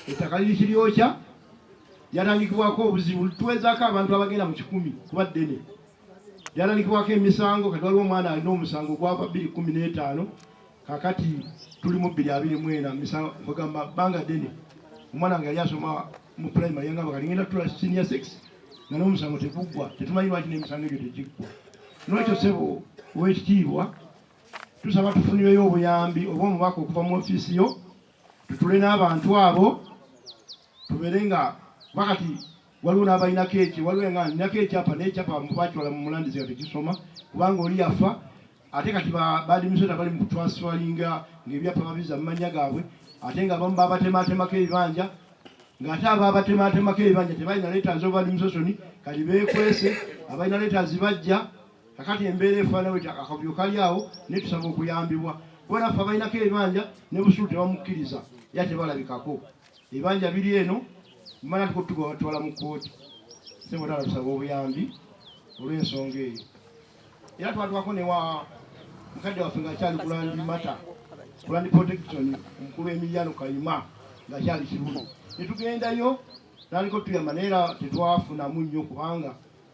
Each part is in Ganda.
ettaka liri kiryokya yatandikibwako obuzibu tuwezaako abantu abagenda mu 10 kuba ddene yatandikibwako emisango kati waliwo omwana alina omusango gwava 2015 kakati tuli mu 2024 misango bagamba banga ddene omwana nga yali asoma mu primary yangamba kati ngenda tula senior 6 nga n'omusango teguggwa tetumanyi lwaki n'emisango egyo tegiggwa n'ekyo ssebo ow'ekitiibwa tusaba tufunireyo obuyambi oba omubaka okuva mu ofiisi yo tutule n'abantu abo tubeere nga bakati waliwo n'abalinako eki waliwo nga ninako ekyapa n'ekyapa bakiwala mu mulandizi nga tekisoma kubanga oli yafa ate kati baadimisota bali mu kutransfalinga ng'ebyapa babiza mu mannya gaabwe ate nga abamu babatematemako ebibanja ng'ate ababatematemako ebibanja tebalina letters of administration kati beekwese abalina letters bajja kakati embeera efaanawo eti akavuyo kali awo naye tusaba okuyambibwa kubona ffe abalinako ebibanja ne busulu tebamukkiriza era tebalabikako ebibanja biri eno mmana tukutugatwala mu kkooti sebotala tusaba obuyambi olw'ensonga eyo era twatwako newa mukadde waffe ngaakyali kulandi mata kulandi protection omukulu Emiliano Kayima ngaakyali Kirulu netugendayo naliko tuyamba naye era tetwafunamu nnyo kubanga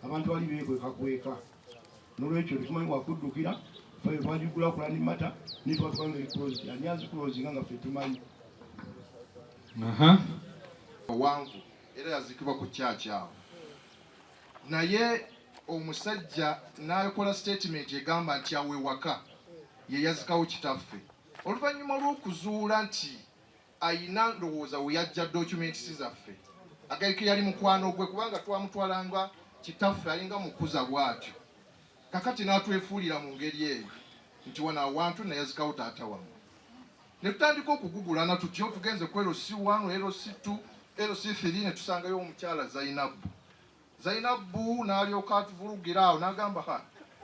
abantu bali beekwekakweka n'olwekyo tetumanyi wakuddukira ffe twagigula kulandi mata netwatwanga eclose ani azikulozinga nga ffe tumanyi wangu era yazikibwa ku kyaki awo naye omusajja n'akola statement egamba nti awe waka ye yazikawo kitaffe oluvannyuma lw'okuzuula nti ayina ndowooza we yajja documents zaffe agaike yali mukwano gwe kubanga twamutwalanga kitaffe alinga mukuza bw'atyo kakati n'atwefuulira mu ngeri eyo nti wano awantu nayazikawo taata wamwe ne tutandika okugugulana tutyo tugenze ku LC1 LC2 LC3 ne tusangayo omukyala Zainabu n'alyoka atuvulugira awo n'agamba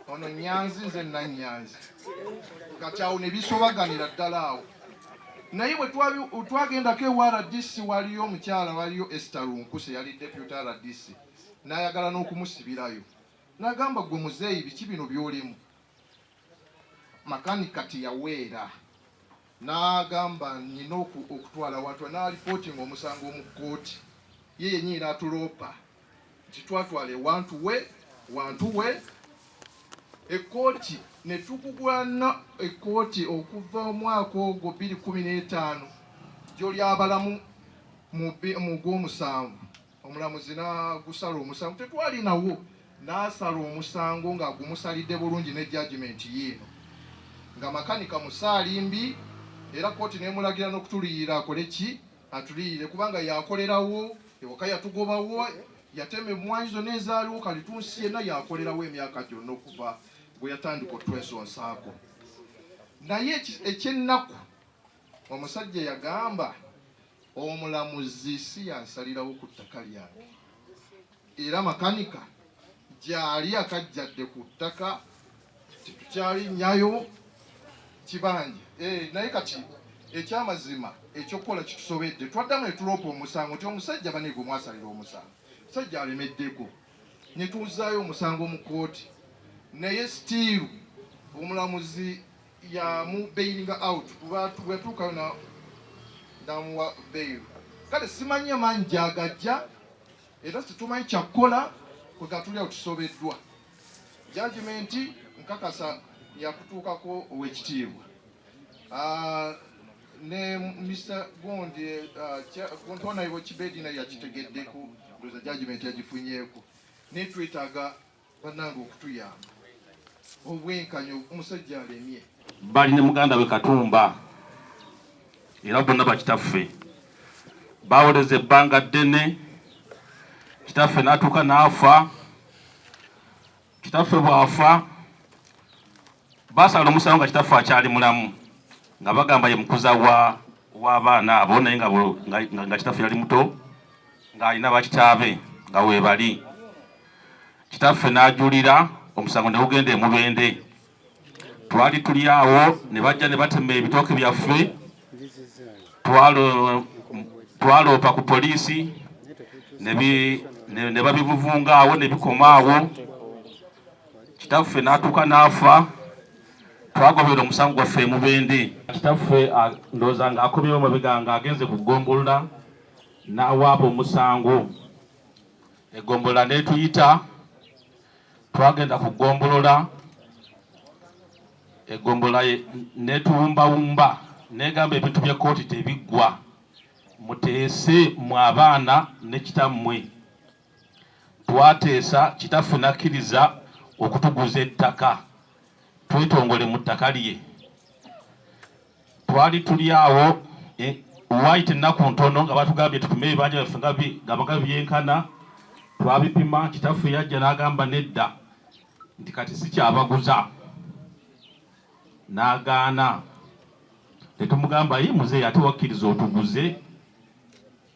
ono Nyanzi nze Nannyanzi kati awo ne bisobaganira ddala awo naye bwe twagendako ewa RDC waliyo omukyala waliyo Esther Lunkuse yali deputy RDC n'ayagala n'okumusibirayo n'agamba gwe muzeeyi biki bino by'olimu makanika teyaweera n'agamba nina okutwala watu n'alipotinga omusango mu kkooti ye yennyini n'atuloopa nti twatwala wantu we ekkooti ne tukugulana ekkooti okuva omwaka ogwo 2015 gy'olyabalamu mu gw'omusanvu omulamuzi n'agusala omusango tetwalinawo n'asala omusango ng'agumusalidde bulungi ne judgment yeeno nga makanika musaalimbi era kkooti n'emulagira n'okutuliyira akole ki atuliyire kubanga yakolerawo ewaka yatugobawo yatema emmwanyi zonna ezaaliwo kalitunsi yenna yakolerawo emyaka gyonna okuva bwe yatandika otwesonsaako naye ekyennaku omusajja yagamba omulamuzi si yansalirawo ku ttaka lyange era makanika gyali akajjadde ku ttaka tetukyalinyayo kibanja naye kati ekyamazima ekyokukola kitusobedde twaddamu ne tuloopa omusango nti omusajja baneegwe mwasalira omusango omusajja alemeddeko ne tuzzaayo omusango mu kkooti naye stiiru omulamuzi yamubeiringa out bweyatuukayo namuwa beiru kale simanyi amaanyi gyagajja era situmanyi kyakkola kwe gatulyawo tusobeddwa judgment nkakasa yakutuukako ow'ekitiibwa ne Mr. Gondi Honorable Kibedi naye yakitegeddeko ndoza judgment yagifunyeeko naye twetaaga bannange okutuyamba obwenkanyo omusajja alemye bali ne muganda we Katumba era bonna bakitaffe bawoleza ebbanga ddene kitaffe n'atuuka n'afa kitaffe bw'afa basala omusango nga kitaffe akyali mulamu nga bagamba ye mukuza w'abaana abo naye nga kitaffe yali muto ng'alina bakitaabe nga weebali kitaffe n'ajulira omusango ne gugenda e Mubende twali tuli awo ne bajja ne batema ebitooke byaffe twaloopa ku poliisi ne babivuvunga awo ne bikoma awo kitaffe n'atuuka n'afa twagobera omusango gwaffe e Mubende kitaffe ndowooza ng'akobyewo mabega ng'agenze ku ggombolola n'awaaba omusango. Eggombola netuyita twagenda kugombolola eggombola netuwumbawumba negamba ebintu bya kooti tebiggwa muteese mu abaana ne kitammwe. Twateesa kitaffe nakkiriza okutuguza ettaka twetongole mu ttaka lye. Twali tuli awo waite ennaku ntono nga batugambye tupime ebibanja byaffe nga byenkana. Twabipima, kitaffe yajja n'agamba nedda nti kati si kyabaguza. N'agaana. Netumugamba ye muzeeyi ate wakkiriza otuguze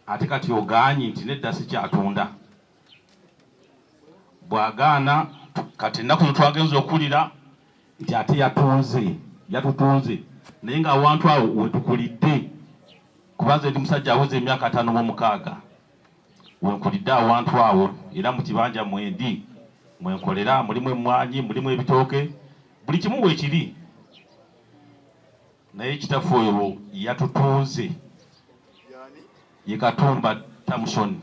ate kati ogaanyi nti nedda si kyatunda. Bw'agaana kati ennaku zo twagenza okuwulira nti ate yatutunze naye ng'awantu awo wetukulidde kubanza ndi musajja aweza emyaka 56 wenkulidde awantu awo era mu kibanja mwendi mwenkolera mulimu emmwanyi mulimu ebitooke buli kimu weekiri naye kitaffe oyo yatutunze ye Katumba Tamusoni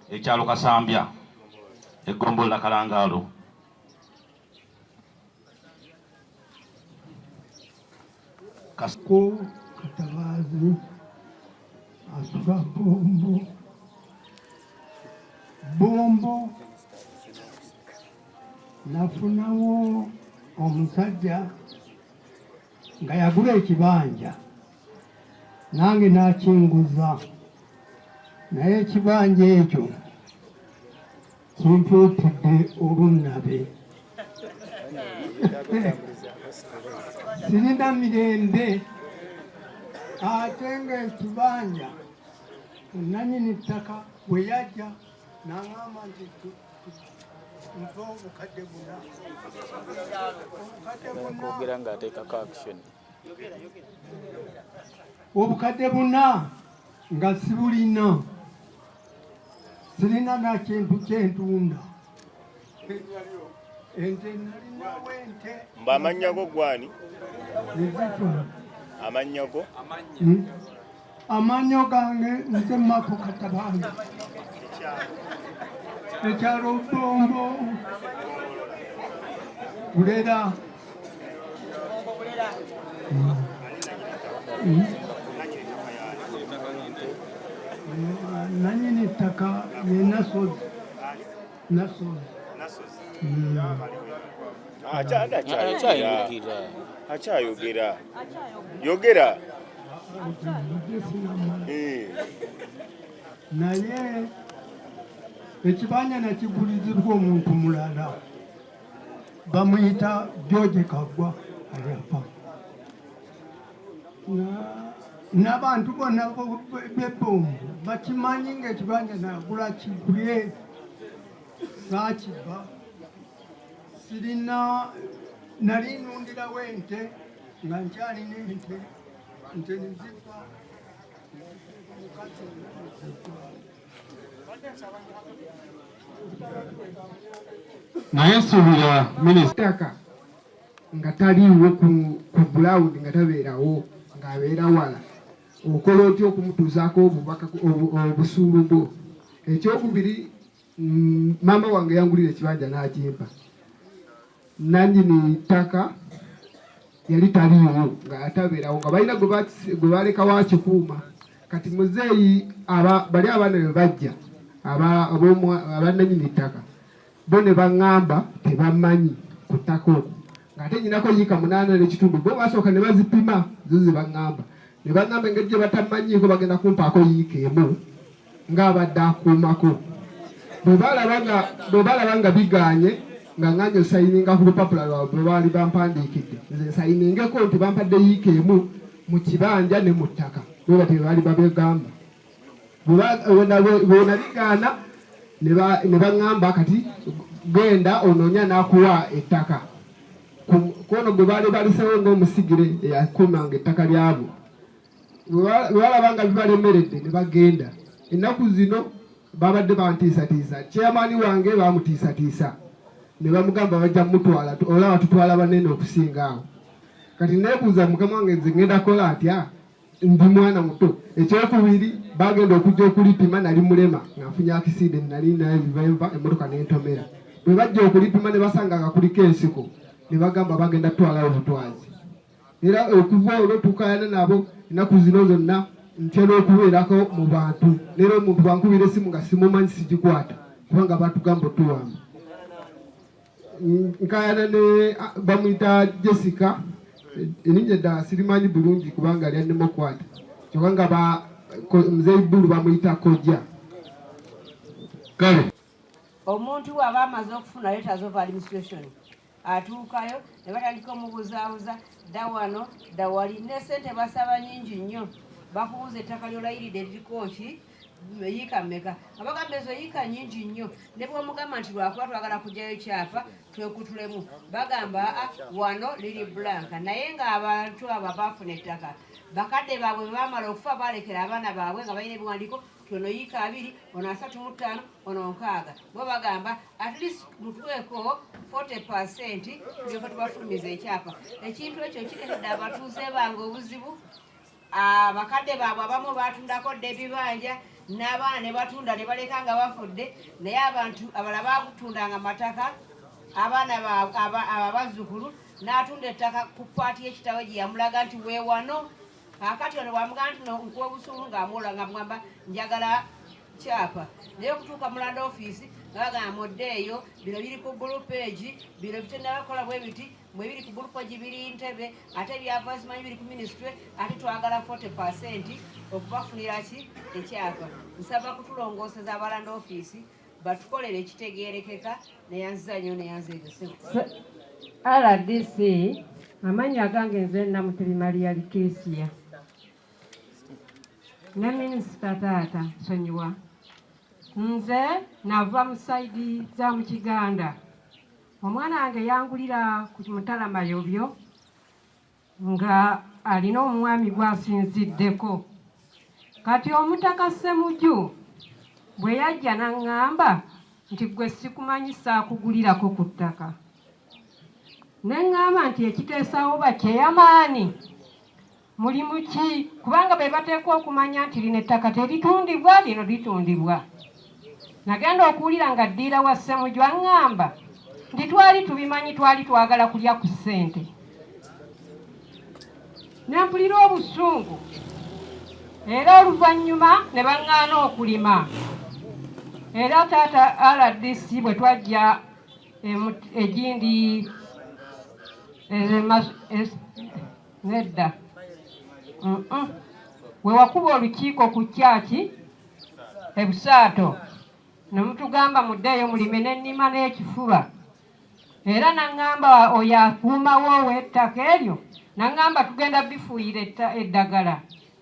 ekyalo Kasambya eggombola Kalangaalo. Ko Katabazi asuka bombo nafunawo omusajja nga yagula ekibanja nange nakinguza naye ekibanja ekyo kimpuutidde olunnabe. Sirina mirembe ate nga ekibanja nannyini ttaka bwe yajja n'aŋŋamba nti nva obukadde buna obukadde buna nga sibulina, sirina na kintu kyentunda. Ente nalinawo ente. Mba amannya go gwani? Ezitwa. Amannya go? Amannya gange nze Mako Katabazi. Ekyalo Bombo. Bulera. Nannyini ttaka ye Nasozi. Akyayogera. Yogera. Naye ekibanja nakigulizibwa omuntu mulala bamuyita George Kaggwa aliapa. N'abantu bonna b'Ebombo bakimanyi ng'ekibanja nagula kigulye saakiba. Sirina nali nnundirawo ente nga nkyalina ente nezifa naye nsuubira minisitaka nga taliiwo ku ground nga tabeerawo ng'abeera wala okola otya okumutuuzaako obubaka obusuulu bwo. Ekyokubiri, maama wange yangulira ekibanja n'akimpa. Nannyini ttaka yali taliiwo nga tabeerawo nga balina gwe balekawo akikuuma. Kati muzeeyi bali abaana be bajja abannannyini ttaka bo ne baŋŋamba tebamanyi ku ttaka okwo ng'ate nyinako yiika 8 n'ekitundu. Bo basooka ne bazipima zo ze baŋŋamba ne baŋŋamba engeri gye batamanyiiko bagenda kumpaako yiika emu ng'abadde akuumako. Bwe balaba nga biganye nga ŋŋanje osayininga ku lupapula lwabwe bwe baali bampandiikidde nze nsayiningeko nti bampadde yiika emu mu kibanja ne mu ttaka. Bwe bati baali babegamba. Bwe nabigaana ne baŋŋamba kati genda onoonya n'akuwa ettaka. Kwono gwe baali balisewo ng'omusigire eyakuumanga ettaka lyabo. Bwe balaba nga bibalemeredde ne bagenda. Ennaku zino babadde bantiisatiisa. Chairman wange bamutiisatiisa ne bamugamba bajja mutwala olaba tutwala banene okusinga awo. Kati neebuuza mukama wange nze ngenda kola atya? Ndi mwana muto. Ekyokubiri bagenda okujja okulipima nali mulema nga nfunye accident nali nabivenva emmotoka nentomera bwe bajja okulipima ne basanga nga kuliko ensiko ne bagamba bagenda twalawo butwazi era okuva olwo tukayana nabo ennaku zino zonna ntera okubeerako mu bantu leero omuntu bwankubira esimu nga simumanyi sigikwata kubanga batugamba otuwamba nkayana ne bamuyita Jessica erinnya eddala sirimanyi bulungi kubanga lyannema okukwata kyokka nga Mzee Bulu bamuyita Kojja. Kale omuntu bw'aba amaze okufuna letters of administration atuukayo ne batandika omubuzaabuza dda wano dda wali ne ssente basaba nyingi nnyo bakubuza ettaka ly'olayiride liriko ki yiika mmeka abagamba ezo yiika nyingi nnyo ne bw'omugamba nti lwakuba twagala kujjayo kyapa twekutulemu bagamba wano liri blanka naye ng'abantu abo baafuna ettaka bakadde baabwe bamala okufa balekera abaana baabwe nga balina ebiwandiiko ono yiika 2 ono 35 ono 6 bo bagamba at least mutuweeko 40% tulyoke tubafulumiza ekyapa ekintu ekyo kiretedde abatuuze bange obuzibu abakadde baabwe abamu batundako dde ebibanja n'abaana ne batunda ne baleka nga bafudde naye abantu abala bakutundanga mataka abaana abazzukulu n'atunda ettaka ku paati y'ekitawe gye yamulaga nti weewano akati ono bwamugamba nti nkuwa obusuulu ng'amuwola nga mugamba njagala kyapa naye okutuuka mu land office nga bagamba moddeeyo bino biri ku blue page bino bitennabakola bwe biti mwe biri ku blue page biri Ntebe ate ebyava simanyi biri ku ministry ate twagala 40% okubafunira ki ekyapa nsaba kutulongooseza aba land office batukolere ekitegeerekeka neyanziza nnyo neyanzeegese RDC amannya gange nze Namutebi Maria Likesia ne minisita taata nsonyiwa nze nava mu saidi za mu Kiganda omwana wange yangulira ku Mutala Mayobyo nga alina omwami gwasinziddeko kati omutaka Ssemujju bwe yajja n'aŋŋamba nti gwe sikumanyi saakugulirako ku ttaka neŋŋamba nti ekiteesawo bakyeyamaani mulimu ki kubanga be bateekwa okumanya nti lino ettaka teritundibwa lino litundibwa nagenda okuwulira nga ddiira wa Ssemujju aŋŋamba nti twali tubimanyi twali twagala kulya ku ssente nempulira obusungu era oluvannyuma ne baŋŋaana okulima era taata RDC bwe twajja egindi nedda we wakuba olukiiko ku kyaki ebusaato ne mutugamba muddeeyo mulime n'ennima n'ekifuba era naŋŋamba oyo akuumawo w'ettaka eryo naŋŋamba tugenda bifuuyira eddagala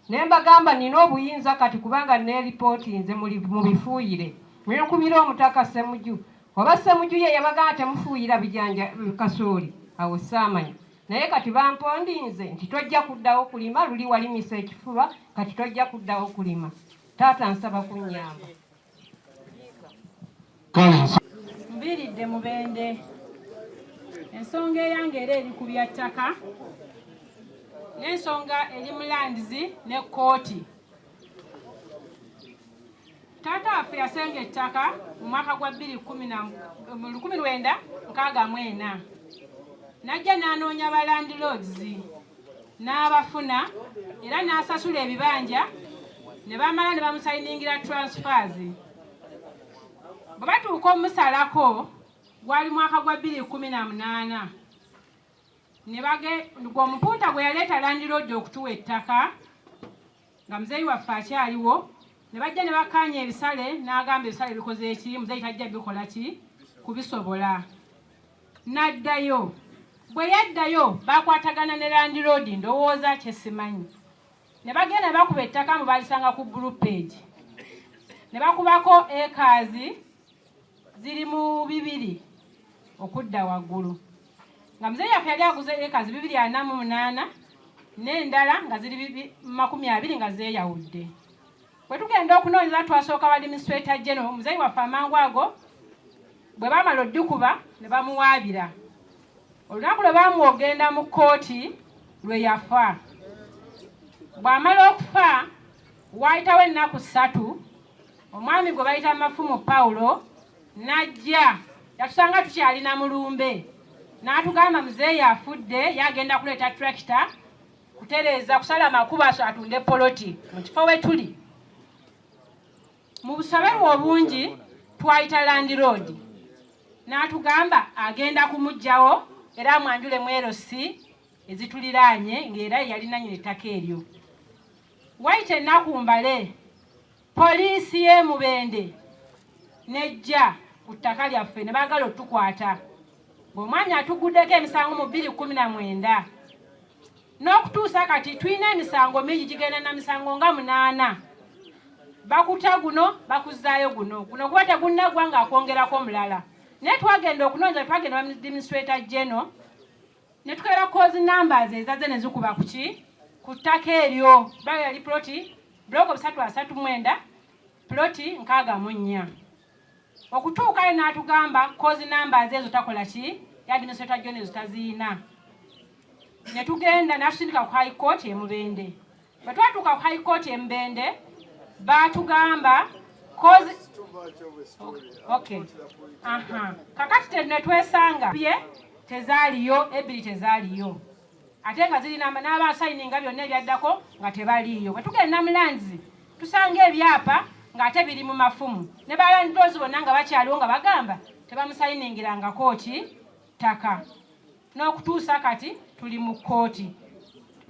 naye mbagamba nina obuyinza kati kubanga neeripooti nze mu bifuuyire mwekubira omutaka Ssemujju oba Ssemujju ye yabagamba temufuuyira bijanja kasooli awo saamanyi naye kati bampondinze nti tojja kuddawo kulima luli walimisa ekifuba kati tojja kuddawo kulima taata nsaba kunnyamba mbiridde Mubende ensonga eyange era eri ku bya ttaka n'ensonga eri mu lands ne kkooti taata waffe yasenga ettaka mu mwaka gwa 1964 najja n'anoonya ba landlords n'abafuna era n'asasula ebibanja ne bamala ne bamusayiningira transfers bwe batuuka omusalako gwali mwaka gwa 2018 ne gwe omupunta gwe yaleeta landlord okutuwa ettaka nga muzeeyi waffe akyaliwo ne bajja ne bakaanya ebisale n'agamba ebisale bikoze eki muzeeyi tajja bikola ki kubisobola n'addayo bwe yaddayo bakwatagana ne landlord ndowooza kyesimanyi ne bagenda ne bakuba ettaka mu balisanga ku blue page ne bakubako acres ziri mu 2 okudda waggulu nga muzeeyi yaffe yali aguze acres 248 n'endala nga ziri 20 nga zeeyawudde bwe tugenda okunoonyeza twasooka ba administrator general muzeeyi waffe amangu ago bwe baamala oddikuba ne bamuwaabira olunaku lwe baamuogenda mu kkooti lwe yafa bw'amala okufa waayitawo ennaku 3 omwami gwe bayita Mafumu Paulo n'ajja yatusanga tukyalina mulumbe n'atugamba muzeeyi afudde yagenda kuleeta tractor kutereeza kusala makubo atunde poloti mu kifo we tuli. Mu busoberwa obungi twayita Land Road n'atugamba agenda kumugjawo era amwanjule mu LC ezituliraanye ng'era yalina nyina ettaka eryo. Wayita ennaku mbale poliisi y'e Mubende nejja ku ttaka lyaffe ne baagala otukwata ng'omwami atuguddeko emisango mu 2019 n'okutuusa kati tulina emisango mingi gigenda na misango nga 8. Bakuta guno bakuzzaayo guno guba tegunnaggwa ng'akwongerako omulala naye twagenda okunoonya twagenda ba Administrator General ne tukeera cause numbers ezaze ne zikuba ku ttaka eryo bali yali ploti block 339 ploti 64 okutuuka n'atugamba cause numbers ezo takola ki ya Administrator General zitaziina. Ne tugenda n'atusindika ku High Court e Mubende. Bwe twatuuka ku High Court e Mubende baatugamba cause okay kakati ne twesanga tezaaliyo ebiri tezaaliyo ate nga zirina n'abasayininga byonna ebyaddako nga tebaliiyo. Bwe tugenda Namulanzi tusanga ebyapa ng'ate biri mu mafumu ne balandoozi bonna nga bakyaliwo nga bagamba tebamusayiningirangako ttaka n'okutuusa kati tuli mu kkooti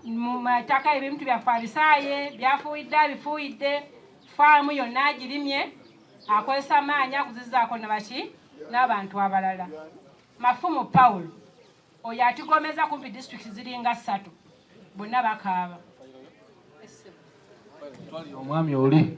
mu mataka ebintu byaffe abisaaye byafuuyidde abifuuyidde faamu yonna agirimye akozesa maanyi akuzizzaako n'abantu abalala. Mafumu Paulo oyo atigomeza kumpi district ziringa 3 bonna bakaaba. Omwami oli